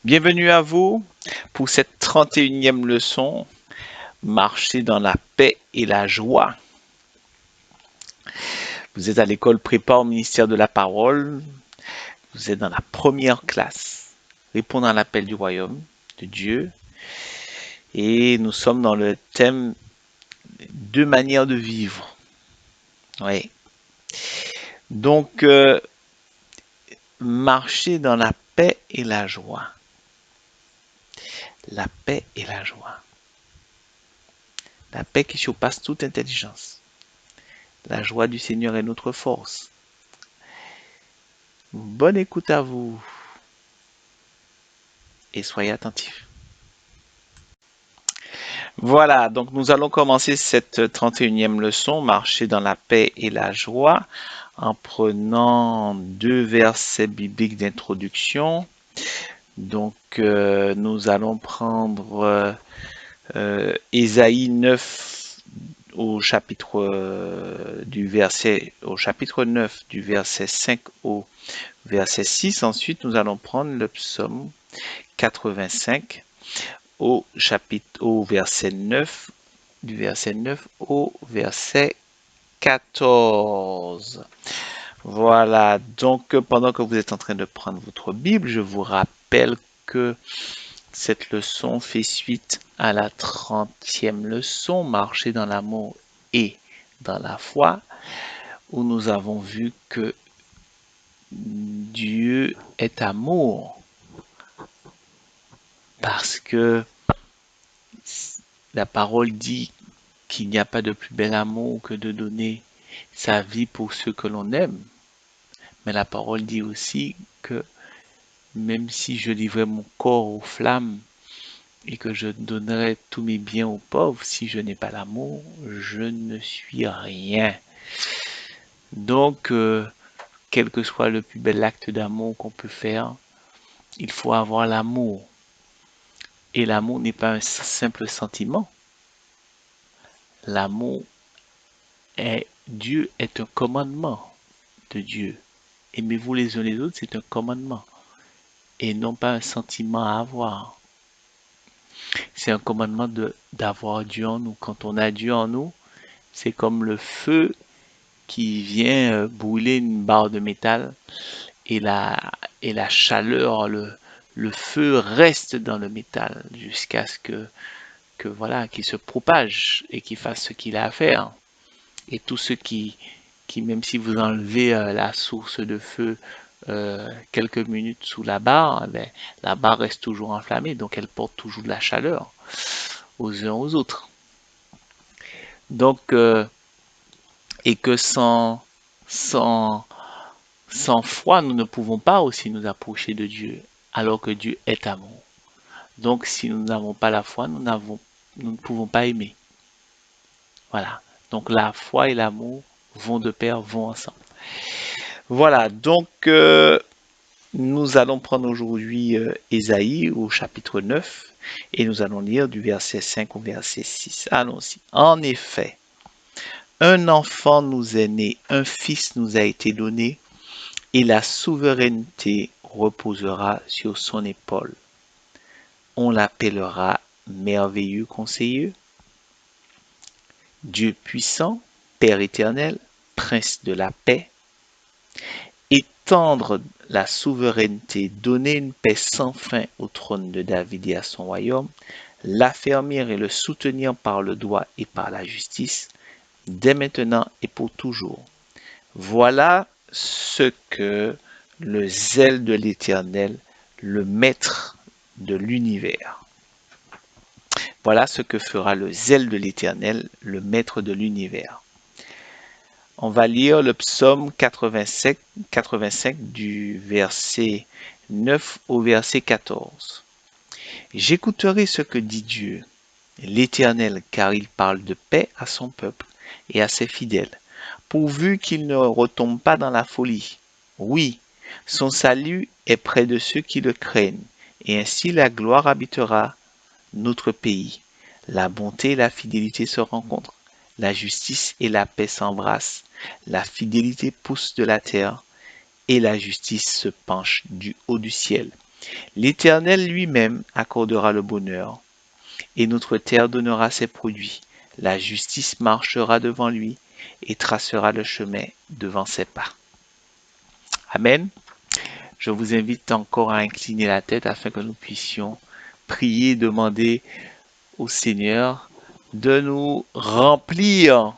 Bienvenue à vous pour cette 31e leçon, marcher dans la paix et la joie. Vous êtes à l'école prépa au ministère de la parole, vous êtes dans la première classe, répondre à l'appel du royaume de Dieu, et nous sommes dans le thème deux manières de vivre. Oui. Donc, marcher dans la paix et la joie. La paix et la joie. La paix qui surpasse toute intelligence. La joie du Seigneur est notre force. Bonne écoute à vous et soyez attentifs. Voilà, donc nous allons commencer cette 31e leçon, marcher dans la paix et la joie, en prenant deux versets bibliques d'introduction. Donc nous allons prendre Ésaïe 9 au chapitre au chapitre 9 du verset 5 au verset 6. Ensuite, nous allons prendre le psaume 85 au verset 9, du verset 9 au verset 14. Voilà, donc pendant que vous êtes en train de prendre votre Bible, je vous rappelle que cette leçon fait suite à la 30e leçon, marcher dans l'amour et dans la foi, où nous avons vu que Dieu est amour, parce que la parole dit qu'il n'y a pas de plus bel amour que de donner sa vie pour ceux que l'on aime. Mais la parole dit aussi que même si je livrais mon corps aux flammes et que je donnerais tous mes biens aux pauvres, si je n'ai pas l'amour, je ne suis rien. Donc, quel que soit le plus bel acte d'amour qu'on peut faire, il faut avoir l'amour. Et l'amour n'est pas un simple sentiment. L'amour Dieu est un commandement de Dieu. Aimez-vous les uns les autres, c'est un commandement et non pas un sentiment à avoir. C'est un commandement d'avoir Dieu en nous. Quand on a Dieu en nous, c'est comme le feu qui vient brûler une barre de métal et la chaleur, le feu reste dans le métal jusqu'à ce que voilà, qu'il se propage et qu'il fasse ce qu'il a à faire. Et tous ceux qui même si vous enlevez la source de feu quelques minutes sous la barre, ben, la barre reste toujours enflammée, donc elle porte toujours de la chaleur aux uns aux autres. Donc, et que sans, sans foi, nous ne pouvons pas aussi nous approcher de Dieu, alors que Dieu est amour. Donc, si nous n'avons pas la foi, nous ne pouvons pas aimer. Voilà. Donc, la foi et l'amour vont de pair, vont ensemble. Voilà. Donc, nous allons prendre aujourd'hui Ésaïe au chapitre 9 et nous allons lire du verset 5 au verset 6. Allons-y. En effet, un enfant nous est né, un fils nous a été donné, et la souveraineté reposera sur son épaule. On l'appellera merveilleux conseiller, Dieu puissant, Père éternel, Prince de la paix. Étendre la souveraineté, donner une paix sans fin au trône de David et à son royaume, l'affermir et le soutenir par le droit et par la justice, dès maintenant et pour toujours. Voilà ce que le zèle de l'Éternel, le maître de l'univers. Voilà ce que fera le zèle de l'Éternel, le maître de l'univers. On va lire le psaume 85 du verset 9 au verset 14. J'écouterai ce que dit Dieu, l'Éternel, car il parle de paix à son peuple et à ses fidèles, pourvu qu'il ne retombe pas dans la folie. Oui, son salut est près de ceux qui le craignent, et ainsi la gloire habitera notre pays. La bonté et la fidélité se rencontrent. La justice et la paix s'embrassent. La fidélité pousse de la terre et la justice se penche du haut du ciel. L'Éternel lui-même accordera le bonheur, et notre terre donnera ses produits. La justice marchera devant lui et tracera le chemin devant ses pas. Amen. Je vous invite encore à incliner la tête afin que nous puissions prier et demander au Seigneur de nous remplir.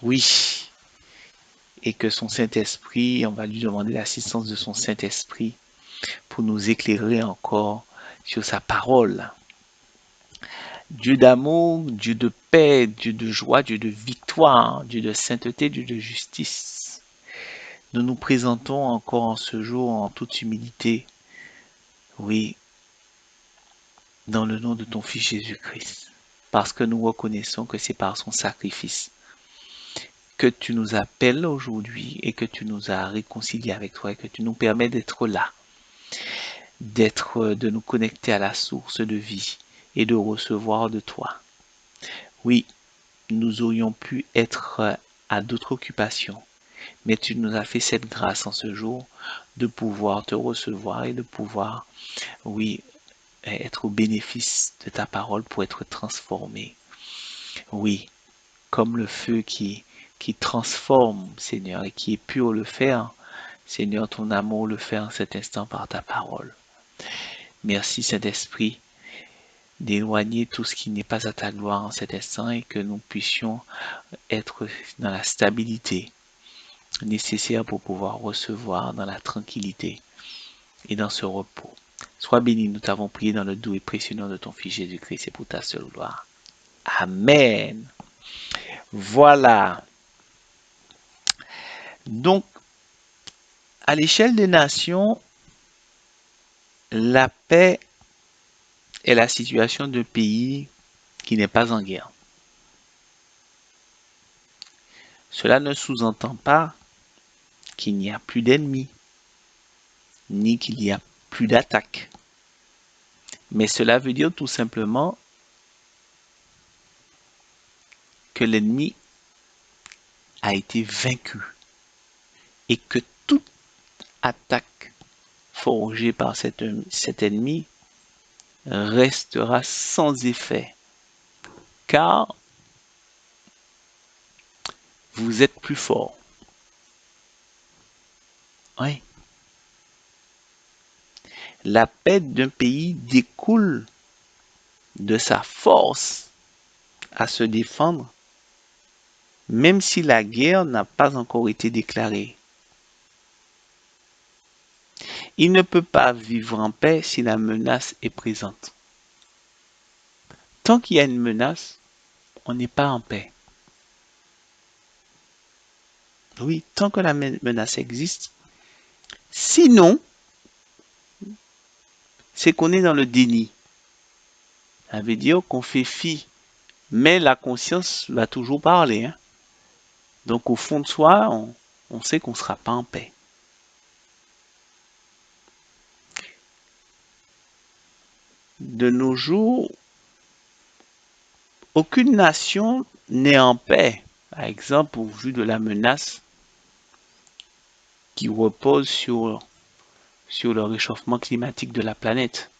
Oui. Et que son Saint-Esprit, on va lui demander l'assistance de son Saint-Esprit pour nous éclairer encore sur sa parole. Dieu d'amour, Dieu de paix, Dieu de joie, Dieu de victoire, Dieu de sainteté, Dieu de justice. Nous nous présentons encore en ce jour en toute humilité, oui, dans le nom de ton Fils Jésus-Christ, parce que nous reconnaissons que c'est par son sacrifice que tu nous appelles aujourd'hui et que tu nous as réconciliés avec toi et que tu nous permets d'être là, de nous connecter à la source de vie et de recevoir de toi. Oui, nous aurions pu être à d'autres occupations, mais tu nous as fait cette grâce en ce jour de pouvoir te recevoir et de pouvoir, oui, être au bénéfice de ta parole pour être transformé. Oui, comme le feu qui transforme, Seigneur, et qui est pur le faire. Seigneur, ton amour le fait en cet instant par ta parole. Merci, Saint-Esprit, d'éloigner tout ce qui n'est pas à ta gloire en cet instant et que nous puissions être dans la stabilité nécessaire pour pouvoir recevoir dans la tranquillité et dans ce repos. Sois béni, nous t'avons prié dans le doux et précieux nom de ton Fils Jésus-Christ et pour ta seule gloire. Amen. Voilà. Donc, à l'échelle des nations, la paix est la situation d'un pays qui n'est pas en guerre. Cela ne sous-entend pas qu'il n'y a plus d'ennemis, ni qu'il y a plus d'attaques. Mais cela veut dire tout simplement que l'ennemi a été vaincu et que toute attaque forgée par cet ennemi restera sans effet, car vous êtes plus fort. Oui. La paix d'un pays découle de sa force à se défendre, même si la guerre n'a pas encore été déclarée. Il ne peut pas vivre en paix si la menace est présente. Tant qu'il y a une menace, on n'est pas en paix. Oui, tant que la menace existe. Sinon, c'est qu'on est dans le déni. Ça veut dire qu'on fait fi. Mais la conscience va toujours parler. Hein. Donc au fond de soi, on sait qu'on ne sera pas en paix. De nos jours, aucune nation n'est en paix. Par exemple, au vu de la menace qui repose sur le réchauffement climatique de la planète.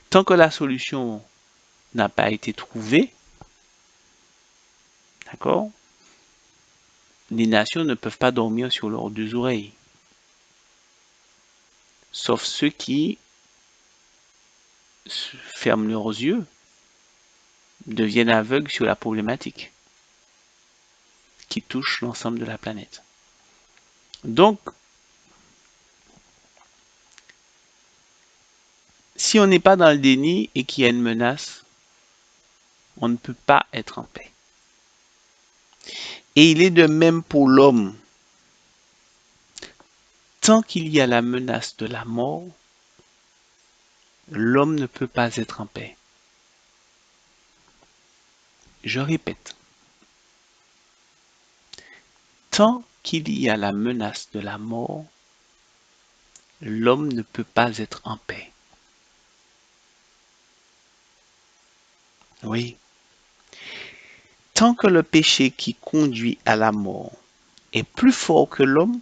Tant que la solution n'a pas été trouvée, d'accord, les nations ne peuvent pas dormir sur leurs deux oreilles. Sauf ceux qui ferment leurs yeux, deviennent aveugles sur la problématique qui touche l'ensemble de la planète. Donc, si on n'est pas dans le déni et qu'il y a une menace, on ne peut pas être en paix. Et il est de même pour l'homme. Tant qu'il y a la menace de la mort, l'homme ne peut pas être en paix. Je répète, tant qu'il y a la menace de la mort, l'homme ne peut pas être en paix. Oui. Tant que le péché qui conduit à la mort est plus fort que l'homme,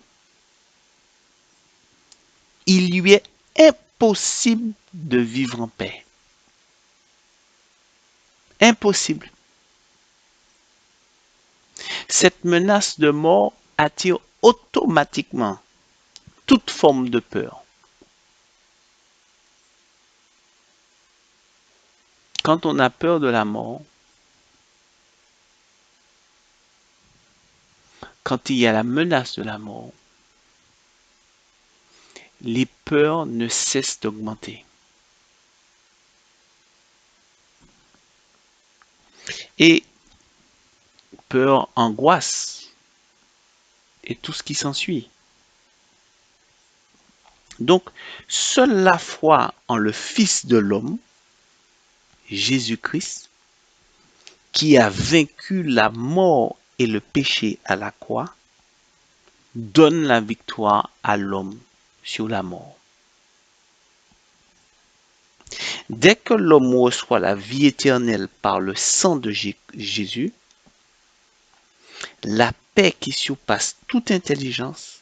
il lui est impossible de vivre en paix. Impossible. Cette menace de mort attire automatiquement toute forme de peur. Quand on a peur de la mort, quand il y a la menace de la mort, les peurs ne cessent d'augmenter. Et peur, angoisse et tout ce qui s'ensuit. Donc, seule la foi en le Fils de l'homme, Jésus-Christ, qui a vaincu la mort et le péché à la croix, donne la victoire à l'homme sur la mort. Dès que l'homme reçoit la vie éternelle par le sang de Jésus, la paix qui surpasse toute intelligence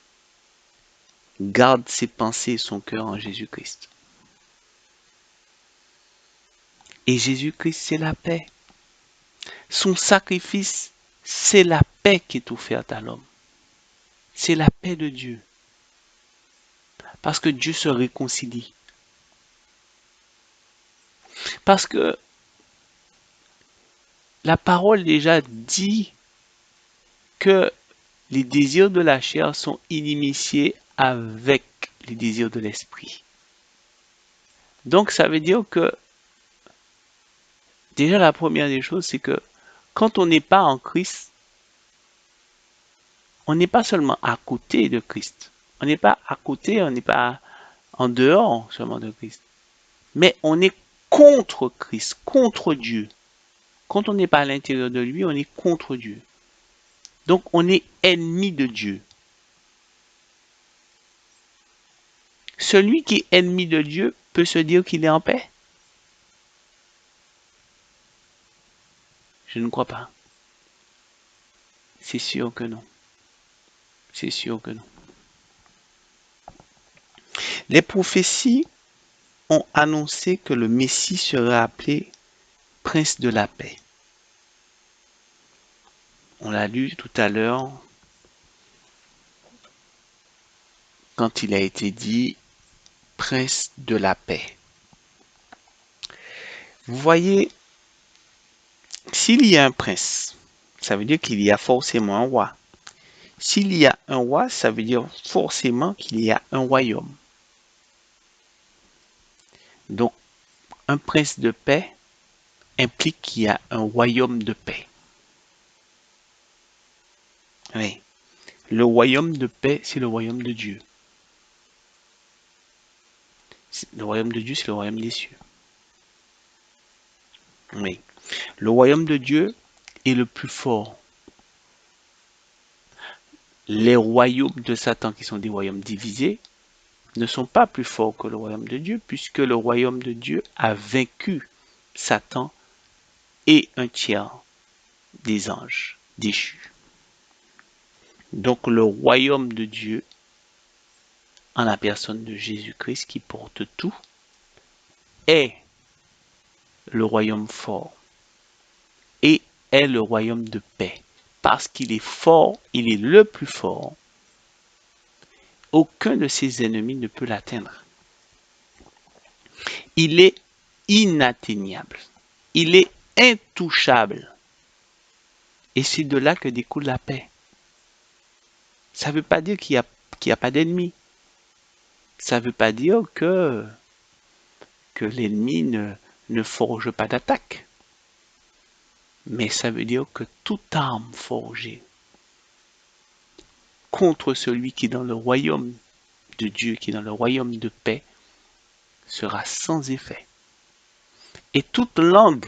garde ses pensées et son cœur en Jésus-Christ. Et Jésus-Christ, c'est la paix. Son sacrifice, c'est la paix qui est offerte à l'homme. C'est la paix de Dieu. Parce que Dieu se réconcilie. Parce que la parole déjà dit que les désirs de la chair sont inimitiés avec les désirs de l'esprit. Donc ça veut dire que déjà la première des choses, c'est que quand on n'est pas en Christ, on n'est pas seulement à côté de Christ. On n'est pas à côté, on n'est pas en dehors seulement de Christ. Mais on est contre Christ, contre Dieu. Quand on n'est pas à l'intérieur de lui, on est contre Dieu. Donc on est ennemi de Dieu. Celui qui est ennemi de Dieu peut se dire qu'il est en paix? Je ne crois pas. C'est sûr que non. C'est sûr que non. Les prophéties ont annoncé que le Messie serait appelé Prince de la paix. On l'a lu tout à l'heure quand il a été dit Prince de la paix. Vous voyez, s'il y a un prince, ça veut dire qu'il y a forcément un roi. S'il y a un roi, ça veut dire forcément qu'il y a un royaume. Donc, un prince de paix implique qu'il y a un royaume de paix. Oui. Le royaume de paix, c'est le royaume de Dieu. Le royaume de Dieu, c'est le royaume des cieux. Oui. Le royaume de Dieu est le plus fort. Les royaumes de Satan, qui sont des royaumes divisés, ne sont pas plus forts que le royaume de Dieu, puisque le royaume de Dieu a vaincu Satan et un tiers des anges déchus. Donc le royaume de Dieu, en la personne de Jésus-Christ qui porte tout, est le royaume fort et est le royaume de paix. Parce qu'il est fort, il est le plus fort. Aucun de ses ennemis ne peut l'atteindre. Il est inatteignable. Il est intouchable. Et c'est de là que découle la paix. Ça ne veut pas dire qu'il n'y a pas d'ennemi. Ça ne veut pas dire que l'ennemi ne forge pas d'attaque. Mais ça veut dire que toute arme forgée contre celui qui est dans le royaume de Dieu, qui est dans le royaume de paix, sera sans effet. Et toute langue,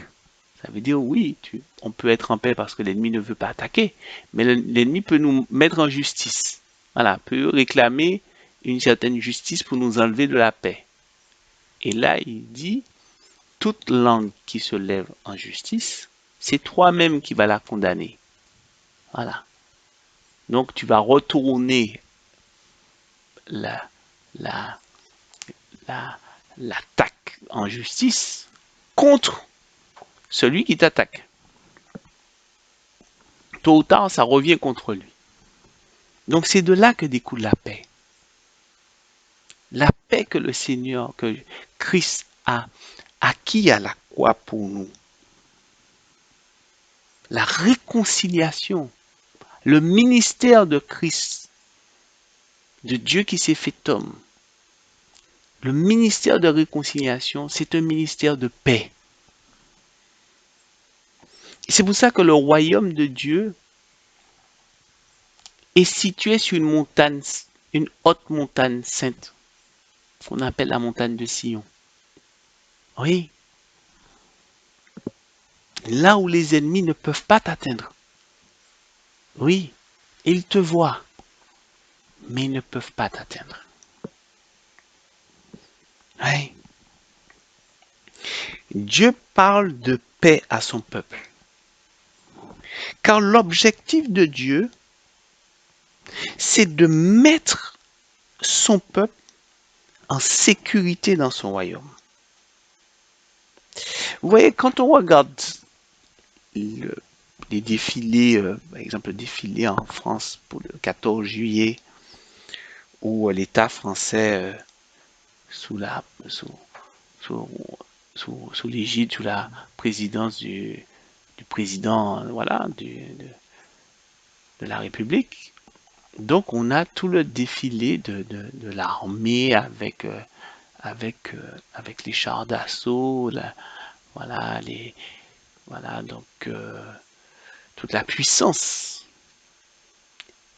ça veut dire oui, on peut être en paix parce que l'ennemi ne veut pas attaquer, mais l'ennemi peut nous mettre en justice. Voilà, peut réclamer une certaine justice pour nous enlever de la paix. Et là, il dit, toute langue qui se lève en justice, c'est toi-même qui vas la condamner. Voilà. Donc tu vas retourner l'attaque en justice contre celui qui t'attaque. Tôt ou tard, ça revient contre lui. Donc c'est de là que découle la paix. La paix que le Seigneur, que Christ a acquis à la croix pour nous. La réconciliation, le ministère de Christ, de Dieu qui s'est fait homme. Le ministère de réconciliation, c'est un ministère de paix. C'est pour ça que le royaume de Dieu est situé sur une montagne, une haute montagne sainte, qu'on appelle la montagne de Sion. Oui, là où les ennemis ne peuvent pas t'atteindre. Oui, ils te voient, mais ils ne peuvent pas t'atteindre. Oui. Dieu parle de paix à son peuple. Car l'objectif de Dieu, c'est de mettre son peuple en sécurité dans son royaume. Vous voyez, quand on regarde les défilés, par exemple le défilé en France pour le 14 juillet, où l'État français, sous la sous, sous, sous l'égide, sous la présidence du président, voilà, de la République. Donc on a tout le défilé de l'armée avec les chars d'assaut, voilà, voilà, donc toute la puissance.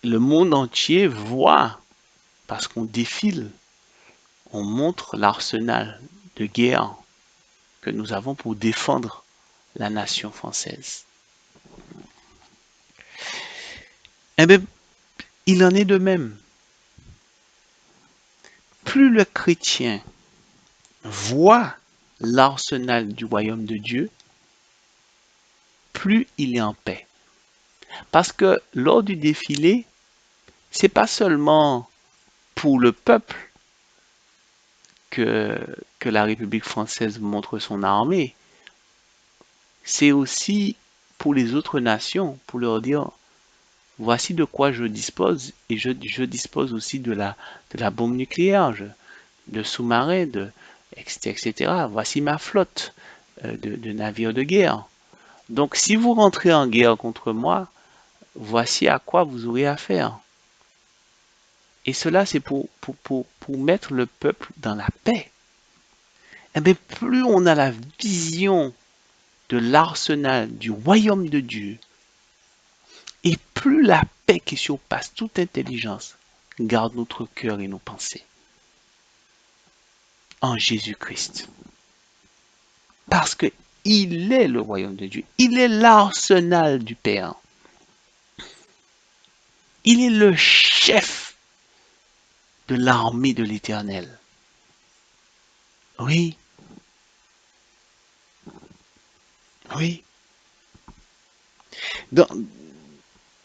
Le monde entier voit, parce qu'on défile, on montre l'arsenal de guerre que nous avons pour défendre la nation française. Eh bien, il en est de même. Plus le chrétien voit l'arsenal du royaume de Dieu, plus il est en paix. Parce que lors du défilé, c'est pas seulement pour le peuple que, que la République française montre son armée, c'est aussi pour les autres nations, pour leur dire, voici de quoi je dispose, et je dispose aussi de la bombe nucléaire, de sous-marins, etc. Voici ma flotte de navires de guerre. Donc si vous rentrez en guerre contre moi, voici à quoi vous aurez affaire. Et cela, c'est pour mettre le peuple dans la paix. Eh bien, plus on a la vision de l'arsenal du royaume de Dieu, et plus la paix qui surpasse toute intelligence garde notre cœur et nos pensées en Jésus-Christ. Parce que il est le royaume de Dieu. Il est l'arsenal du Père. Il est le chef de l'armée de l'Éternel. Oui, oui. Dans,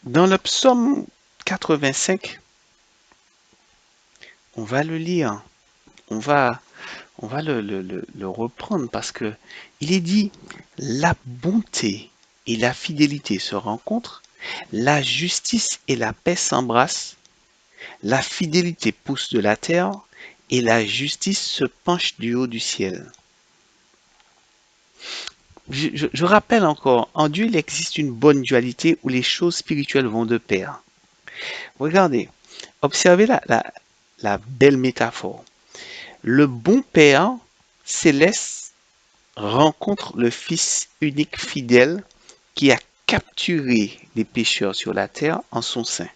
dans le psaume 85, on va le lire. On va, on va le reprendre parce que il est dit, la bonté et la fidélité se rencontrent, la justice et la paix s'embrassent, la fidélité pousse de la terre et la justice se penche du haut du ciel. Je rappelle encore, en Dieu, il existe une bonne dualité où les choses spirituelles vont de pair. Regardez, observez la belle métaphore. Le bon Père céleste rencontre le Fils unique fidèle qui a capturé les pécheurs sur la terre en son sein.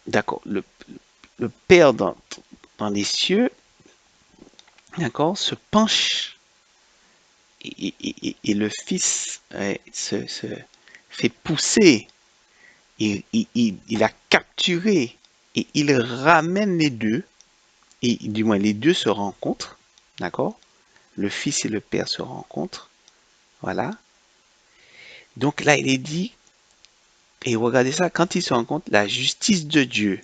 D'accord, le Père dans les cieux, d'accord, se penche et le Fils se fait pousser. Il a capturé et il ramène les deux, et du moins les deux se rencontrent, d'accord? Le Fils et le Père se rencontrent, voilà. Donc là, il est dit, et regardez ça, quand ils se rencontrent, la justice de Dieu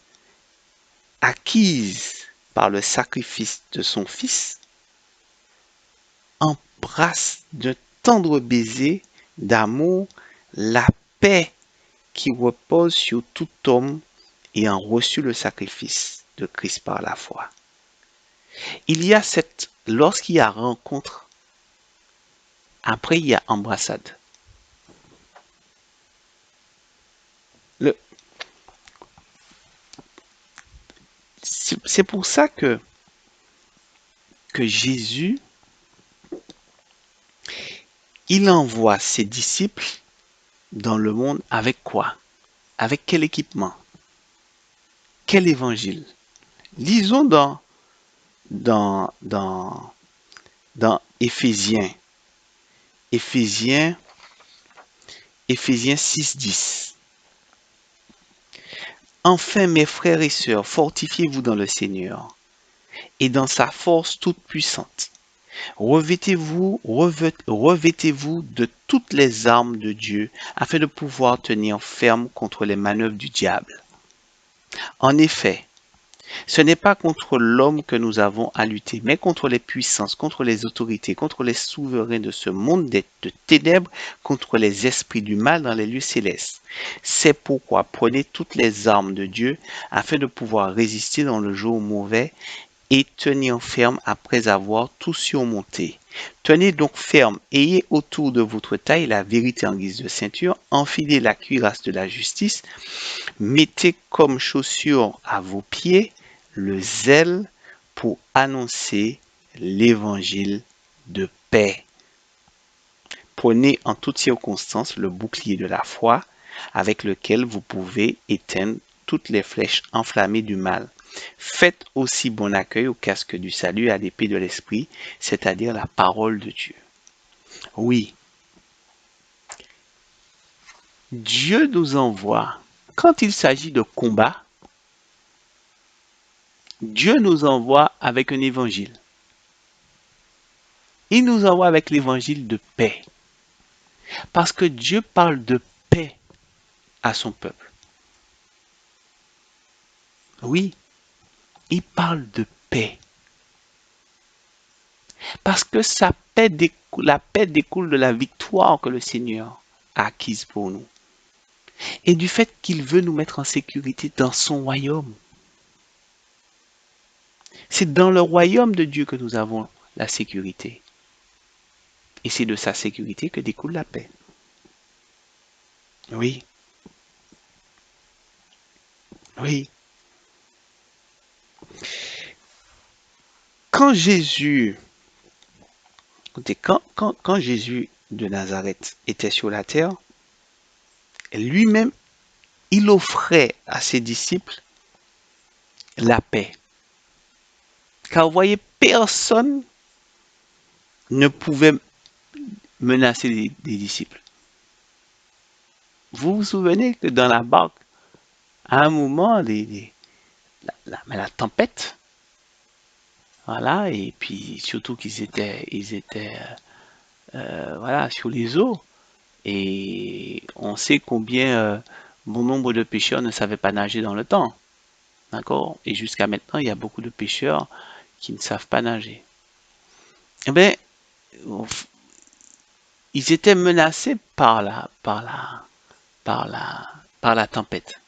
acquise par le sacrifice de son Fils, embrasse d'un tendre baiser d'amour la paix qui repose sur tout homme ayant reçu le sacrifice de Christ par la foi. Lorsqu'il y a rencontre, après il y a embrassade. Le, c'est pour ça que Jésus, il envoie ses disciples dans le monde avec quoi? Avec quel équipement? Quel évangile? Lisons dans, dans, dans Éphésiens, Éphésiens, Éphésiens 6:10. Enfin, mes frères et sœurs, fortifiez-vous dans le Seigneur et dans sa force toute puissante. Revêtez-vous de toutes les armes de Dieu afin de pouvoir tenir ferme contre les manœuvres du diable. En effet, ce n'est pas contre l'homme que nous avons à lutter, mais contre les puissances, contre les autorités, contre les souverains de ce monde de ténèbres, contre les esprits du mal dans les lieux célestes. C'est pourquoi prenez toutes les armes de Dieu afin de pouvoir résister dans le jour mauvais et tenir ferme après avoir tout surmonté. Tenez donc ferme, ayez autour de votre taille la vérité en guise de ceinture, enfilez la cuirasse de la justice, mettez comme chaussure à vos pieds le zèle pour annoncer l'évangile de paix. Prenez en toutes circonstances le bouclier de la foi avec lequel vous pouvez éteindre toutes les flèches enflammées du mal. Faites aussi bon accueil au casque du salut et à l'épée de l'esprit, c'est-à-dire la parole de Dieu. Oui, Dieu nous envoie, quand il s'agit de combat, Dieu nous envoie avec un évangile. Il nous envoie avec l'évangile de paix. Parce que Dieu parle de paix à son peuple. Oui, il parle de paix. Parce que la paix découle de la victoire que le Seigneur a acquise pour nous. Et du fait qu'il veut nous mettre en sécurité dans son royaume. C'est dans le royaume de Dieu que nous avons la sécurité. Et c'est de sa sécurité que découle la paix. Oui, oui. Quand Jésus, écoutez, quand Jésus de Nazareth était sur la terre, lui-même, il offrait à ses disciples la paix. Car vous voyez, personne ne pouvait menacer les disciples. Vous vous souvenez que dans la barque, à un moment, la tempête, voilà, et puis surtout ils étaient voilà, sur les eaux, et on sait combien bon nombre de pêcheurs ne savaient pas nager dans le temps, d'accord? Et jusqu'à maintenant, il y a beaucoup de pêcheurs qui ne savent pas nager. Eh bien, ils étaient menacés par la, par la tempête.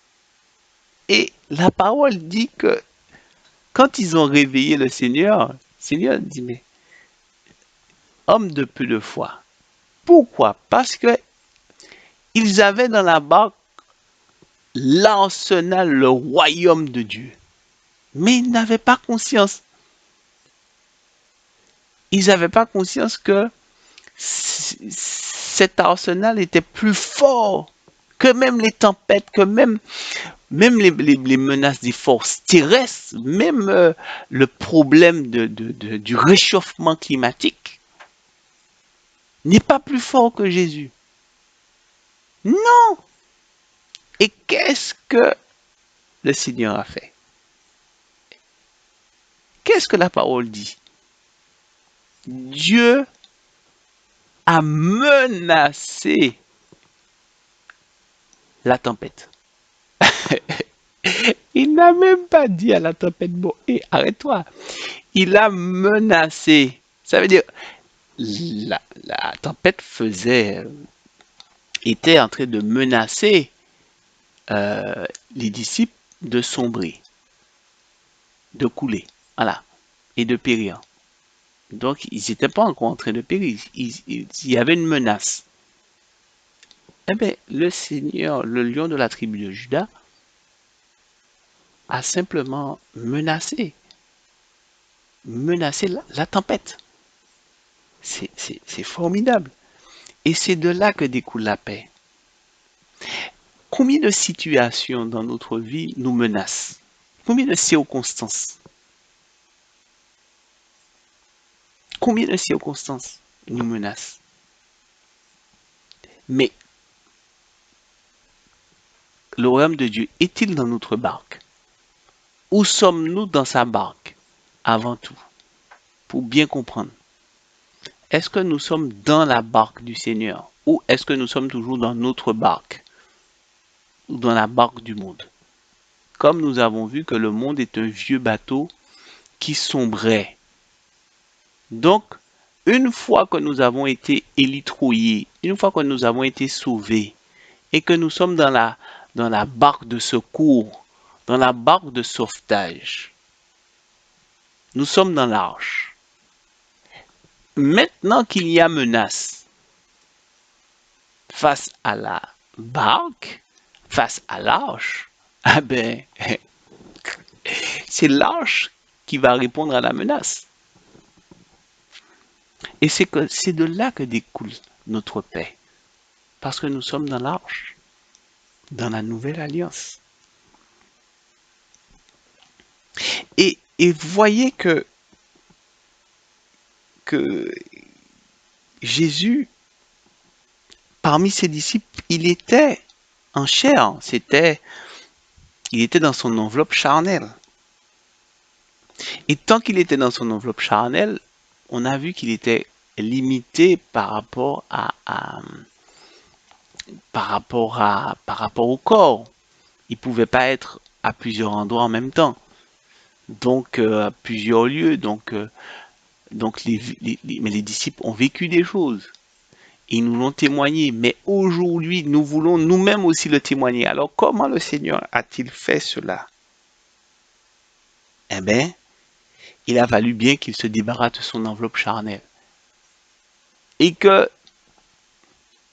Et la parole dit que quand ils ont réveillé le Seigneur dit, mais homme de peu de foi. Pourquoi? Parce que ils avaient dans la barque l'arsenal, le royaume de Dieu. Mais ils n'avaient pas conscience. Ils n'avaient pas conscience que cet arsenal était plus fort que même les tempêtes, que même les menaces des forces terrestres, même le problème du réchauffement climatique n'est pas plus fort que Jésus. Non. Et qu'est-ce que le Seigneur a fait? Qu'est-ce que la parole dit? Dieu a menacé la tempête. Il n'a même pas dit à la tempête, bon, hé, arrête-toi. Il a menacé. Ça veut dire, la tempête était en train de menacer les disciples de sombrer, de couler, voilà, et de périr. Donc, ils n'étaient pas encore en train de périr. Il y avait une menace. Eh bien, le Seigneur, le lion de la tribu de Juda, a simplement menacé la tempête. C'est formidable. Et c'est de là que découle la paix. Combien de situations dans notre vie nous menacent? Combien de circonstances? Combien de circonstances nous menacent? Mais le royaume de Dieu est-il dans notre barque? Où sommes-nous dans sa barque? Avant tout, pour bien comprendre. Est-ce que nous sommes dans la barque du Seigneur? Ou est-ce que nous sommes toujours dans notre barque? Ou dans la barque du monde? Comme nous avons vu que le monde est un vieux bateau qui sombrait. Donc, une fois que nous avons été élitrouillés, une fois que nous avons été sauvés, et que nous sommes dans la barque de secours, dans la barque de sauvetage, nous sommes dans l'arche. Maintenant qu'il y a menace face à la barque, face à l'arche, ah ben, c'est l'arche qui va répondre à la menace. Et c'est de là que découle notre paix. Parce que nous sommes dans l'arche, dans la nouvelle alliance. Et voyez que Jésus, parmi ses disciples, il était en chair. Il était dans son enveloppe charnelle. Et tant qu'il était dans son enveloppe charnelle, on a vu qu'il était limité par rapport au corps. Il ne pouvait pas être à plusieurs endroits en même temps. Donc, à plusieurs lieux. Donc mais les disciples ont vécu des choses. Ils nous l'ont témoigné. Mais aujourd'hui, nous voulons nous-mêmes aussi le témoigner. Alors, comment le Seigneur a-t-il fait cela? Eh bien, il a fallu bien qu'il se débarrasse de son enveloppe charnelle. Et que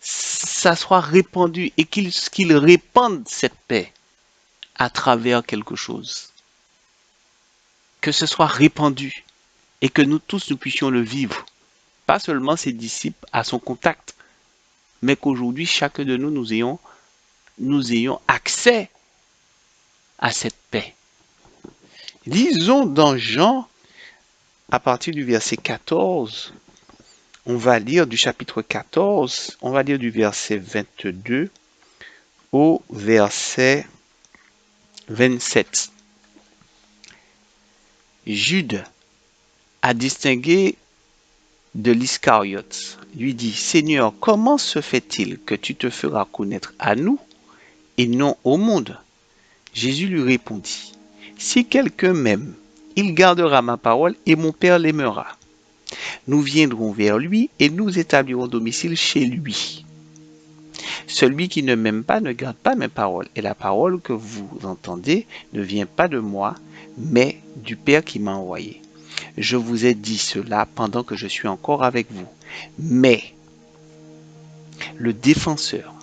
ça soit répandu et qu'il répande cette paix à travers quelque chose. Que ce soit répandu et que nous tous nous puissions le vivre. Pas seulement ses disciples à son contact, mais qu'aujourd'hui chacun de nous, nous ayons accès à cette paix. Lisons dans Jean, à partir du verset 14, on va lire du chapitre 14, on va lire du verset 22 au verset 27. Jude a distingué de l'Iscariote, lui dit, Seigneur, comment se fait-il que tu te feras connaître à nous et non au monde? Jésus lui répondit, si quelqu'un m'aime, il gardera ma parole et mon Père l'aimera. Nous viendrons vers lui et nous établirons domicile chez lui. Celui qui ne m'aime pas ne garde pas mes paroles, et la parole que vous entendez ne vient pas de moi, mais du Père qui m'a envoyé. Je vous ai dit cela pendant que je suis encore avec vous. Mais le défenseur,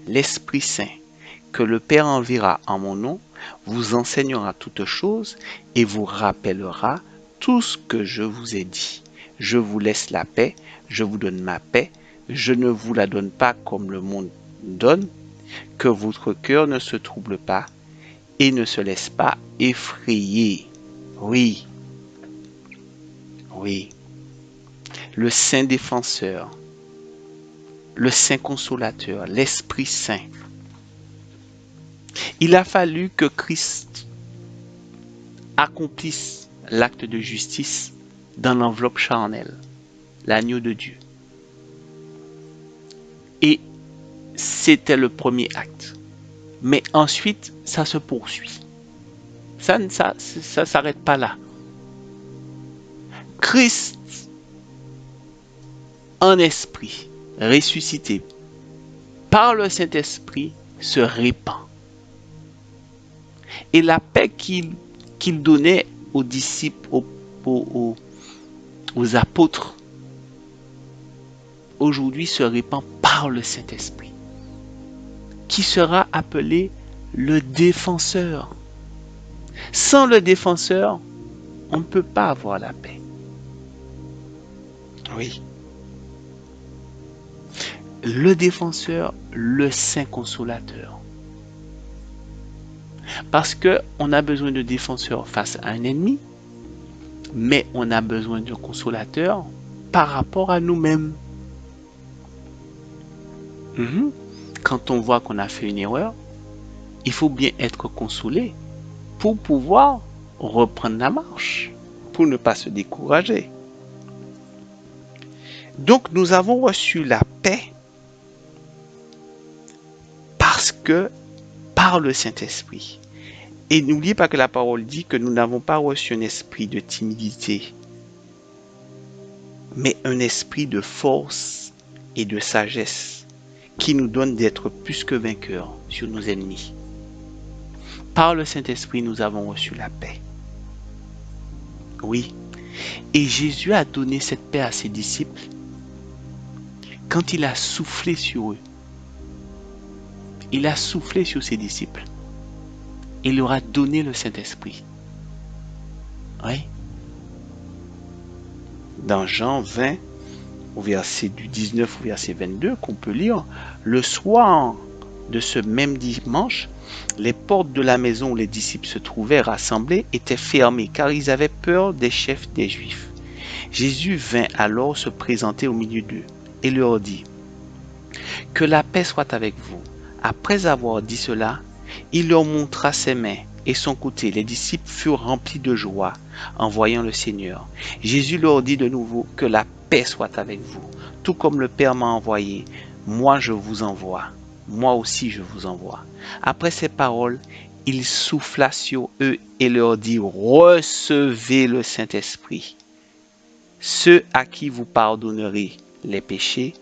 l'Esprit Saint, que le Père enverra en mon nom, vous enseignera toutes choses et vous rappellera tout ce que je vous ai dit. Je vous laisse la paix, je vous donne ma paix, je ne vous la donne pas comme le monde donne, que votre cœur ne se trouble pas et ne se laisse pas effrayer. Oui, oui, le Saint défenseur, le Saint consolateur, l'Esprit Saint. Il a fallu que Christ accomplisse l'acte de justice dans l'enveloppe charnelle, l'agneau de Dieu. Et c'était le premier acte. Mais ensuite, ça se poursuit. Ça s'arrête pas là. Christ en esprit, ressuscité par le Saint-Esprit, se répand. Et la paix qu'il donnait aux disciples, aux apôtres, aujourd'hui se répand par le Saint-Esprit, qui sera appelé le défenseur. Sans le défenseur, on ne peut pas avoir la paix. Oui. Le défenseur, le Saint Consolateur. Parce qu'on a besoin de défenseur face à un ennemi, mais on a besoin d'un consolateur par rapport à nous-mêmes. Quand on voit qu'on a fait une erreur, il faut bien être consolé pour pouvoir reprendre la marche, pour ne pas se décourager. Donc nous avons reçu la paix parce que par le Saint-Esprit. Et n'oubliez pas que la parole dit que nous n'avons pas reçu un esprit de timidité, mais un esprit de force et de sagesse qui nous donne d'être plus que vainqueurs sur nos ennemis. Par le Saint-Esprit, nous avons reçu la paix. Oui. Et Jésus a donné cette paix à ses disciples quand il a soufflé sur eux. Il a soufflé sur ses disciples. Il leur a donné le Saint-Esprit. Oui. Dans Jean 20, au verset du 19 au verset 22, qu'on peut lire, le soir de ce même dimanche, les portes de la maison où les disciples se trouvaient rassemblés étaient fermées, car ils avaient peur des chefs des Juifs. Jésus vint alors se présenter au milieu d'eux et leur dit : « Que la paix soit avec vous. » Après avoir dit cela, il leur montra ses mains et son côté. Les disciples furent remplis de joie en voyant le Seigneur. Jésus leur dit de nouveau : « Que la paix soit avec vous. Tout comme le Père m'a envoyé, moi je vous envoie. Moi aussi je vous envoie. » Après ces paroles, il souffla sur eux et leur dit : « Recevez le Saint-Esprit. Ceux à qui vous pardonnerez les péchés,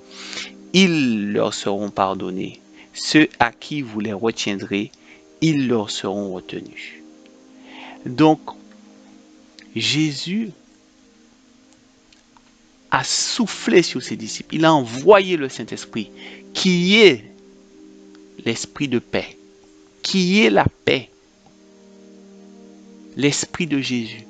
ils leur seront pardonnés. Ceux à qui vous les retiendrez, ils leur seront retenus. » Donc, Jésus a soufflé sur ses disciples. Il a envoyé le Saint-Esprit, qui est l'esprit de paix, qui est la paix, l'esprit de Jésus.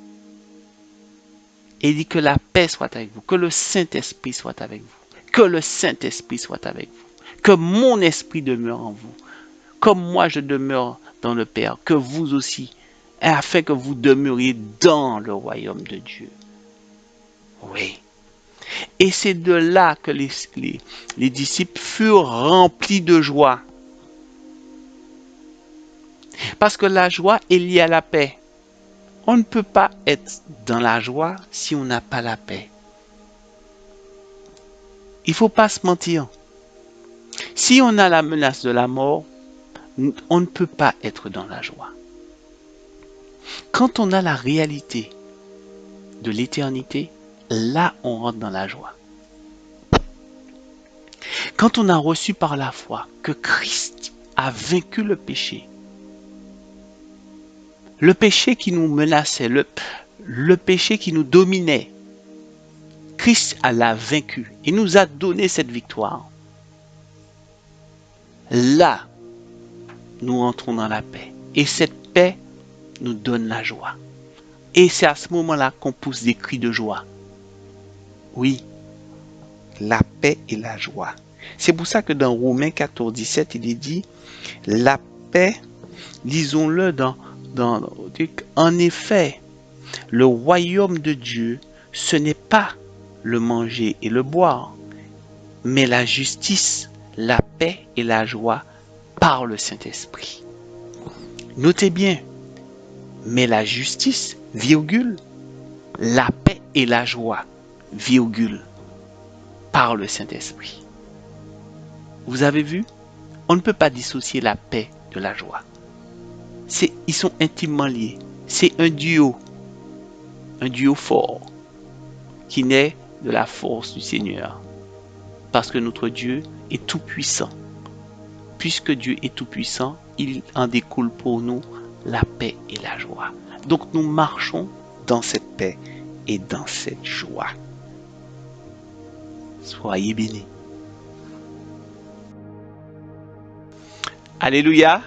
Et il dit que la paix soit avec vous, que le Saint-Esprit soit avec vous, que le Saint-Esprit soit avec vous, que mon esprit demeure en vous, comme moi je demeure dans le Père, que vous aussi, afin que vous demeuriez dans le royaume de Dieu. Oui. Et c'est de là que les disciples furent remplis de joie. Parce que la joie est liée à la paix. On ne peut pas être dans la joie si on n'a pas la paix. Il ne faut pas se mentir. Si on a la menace de la mort, on ne peut pas être dans la joie. Quand on a la réalité de l'éternité, là on rentre dans la joie. Quand on a reçu par la foi que Christ a vaincu le péché qui nous menaçait, le péché qui nous dominait, Christ l'a vaincu et nous a donné cette victoire. Là, nous entrons dans la paix. Et cette paix nous donne la joie. Et c'est à ce moment-là qu'on pousse des cris de joie. Oui, la paix et la joie. C'est pour ça que dans Romains 14, 17, il est dit, la paix, lisons-le en effet, le royaume de Dieu, ce n'est pas le manger et le boire, mais la justice, la paix et la joie par le Saint-Esprit. Notez bien, mais la justice, virgule, la paix et la joie, virgule, par le Saint-Esprit. Vous avez vu? On ne peut pas dissocier la paix de la joie. Ils sont intimement liés. C'est un duo fort qui naît de la force du Seigneur. Parce que notre Dieu est tout-puissant. Puisque Dieu est tout-puissant, il en découle pour nous la paix et la joie. Donc nous marchons dans cette paix et dans cette joie. Soyez bénis. Alléluia.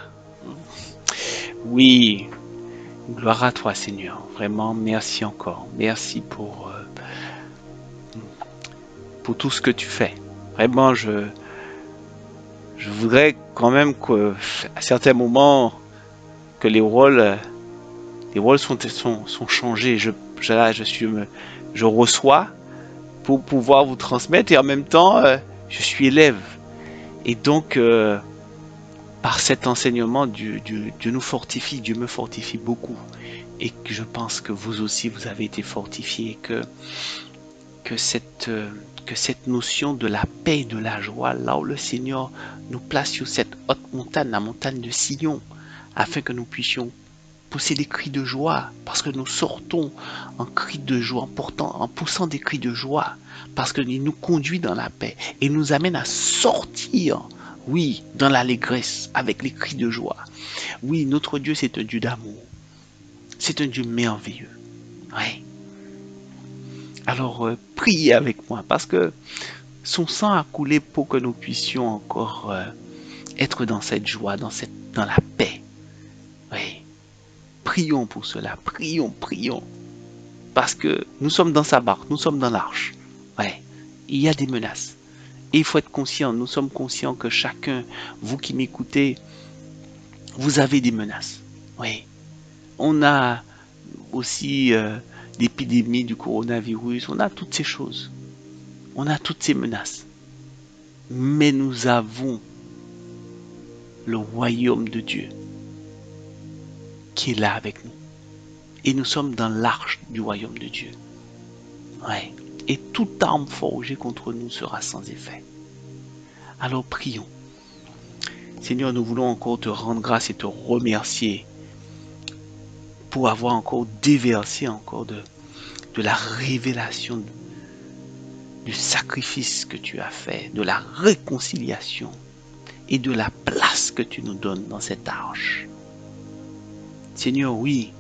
Oui, gloire à toi Seigneur. Vraiment, merci encore. Merci pour tout ce que tu fais. Vraiment, je voudrais quand même qu'à certains moments, que les rôles sont changés. Je reçois pour pouvoir vous transmettre et en même temps, je suis élève. Et donc, par cet enseignement, Dieu nous fortifie, Dieu me fortifie beaucoup. Et que je pense que vous aussi, vous avez été fortifiés, que cette notion de la paix et de la joie, là où le Seigneur nous place sur cette haute montagne, la montagne de Sion, afin que nous puissions pousser des cris de joie, parce que nous sortons en cris de joie, en poussant des cris de joie, parce qu'il nous conduit dans la paix et nous amène à sortir, oui, dans l'allégresse, avec les cris de joie. Oui, notre Dieu, c'est un Dieu d'amour. C'est un Dieu merveilleux. Oui. Alors, priez avec moi, parce que son sang a coulé pour que nous puissions encore être dans cette joie, dans la paix. Oui. Prions pour cela, prions. Parce que nous sommes dans sa barque, nous sommes dans l'arche. Ouais. Il y a des menaces. Et il faut être conscient, nous sommes conscients que chacun, vous qui m'écoutez, vous avez des menaces. Oui. On a aussi l'épidémie du coronavirus, on a toutes ces choses. On a toutes ces menaces. Mais nous avons le royaume de Dieu qui est là avec nous. Et nous sommes dans l'arche du royaume de Dieu. Ouais. Et toute arme forgée contre nous sera sans effet. Alors prions. Seigneur, nous voulons encore te rendre grâce et te remercier pour avoir encore déversé encore de la révélation du sacrifice que tu as fait, de la réconciliation et de la place que tu nous donnes dans cette arche. Seigneur, oui,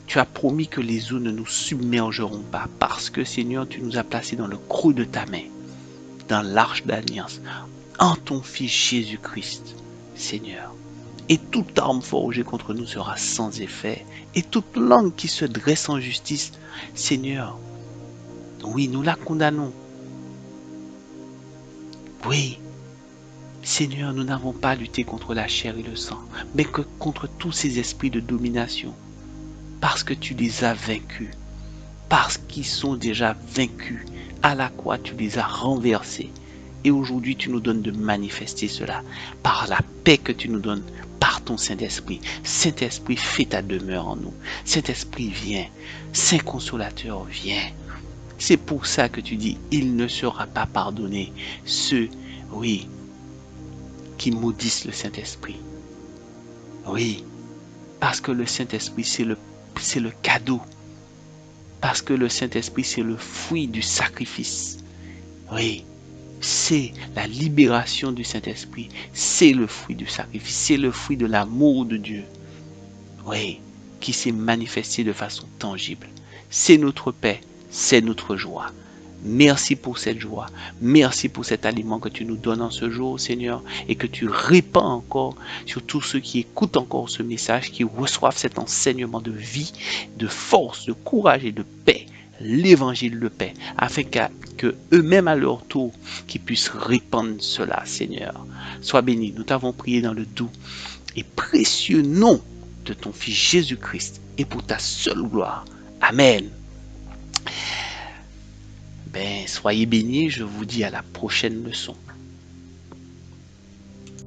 tu as promis que les eaux ne nous submergeront pas parce que, Seigneur, tu nous as placés dans le creux de ta main, dans l'arche d'alliance, en ton Fils Jésus-Christ, Seigneur. Et toute arme forgée contre nous sera sans effet. Et toute langue qui se dresse en justice, Seigneur, oui, nous la condamnons. Oui, Seigneur, nous n'avons pas à lutter contre la chair et le sang, mais que contre tous ces esprits de domination, parce que tu les as vaincus, parce qu'ils sont déjà vaincus. À la croix, tu les as renversés. Et aujourd'hui, tu nous donnes de manifester cela par la paix que tu nous donnes, par ton Saint-Esprit. Saint-Esprit, fais ta demeure en nous. Saint-Esprit, viens. Saint Consolateur, viens. C'est pour ça que tu dis, il ne sera pas pardonné ceux, oui, qui maudissent le Saint-Esprit. Oui, parce que le Saint-Esprit, c'est le cadeau. Parce que le Saint-Esprit, c'est le fruit du sacrifice. Oui. C'est la libération du Saint-Esprit. C'est le fruit du sacrifice. C'est le fruit de l'amour de Dieu. Oui, qui s'est manifesté de façon tangible. C'est notre paix, c'est notre joie. Merci pour cette joie. Merci pour cet aliment que tu nous donnes en ce jour, Seigneur, et que tu répands encore sur tous ceux qui écoutent encore ce message, qui reçoivent cet enseignement de vie, de force, de courage et de paix. L'évangile de paix, afin que eux-mêmes à leur tour, qu'ils puissent répandre cela, Seigneur. Sois béni. Nous t'avons prié dans le doux et précieux nom de ton Fils Jésus-Christ et pour ta seule gloire. Amen. Soyez bénis. Je vous dis à la prochaine leçon.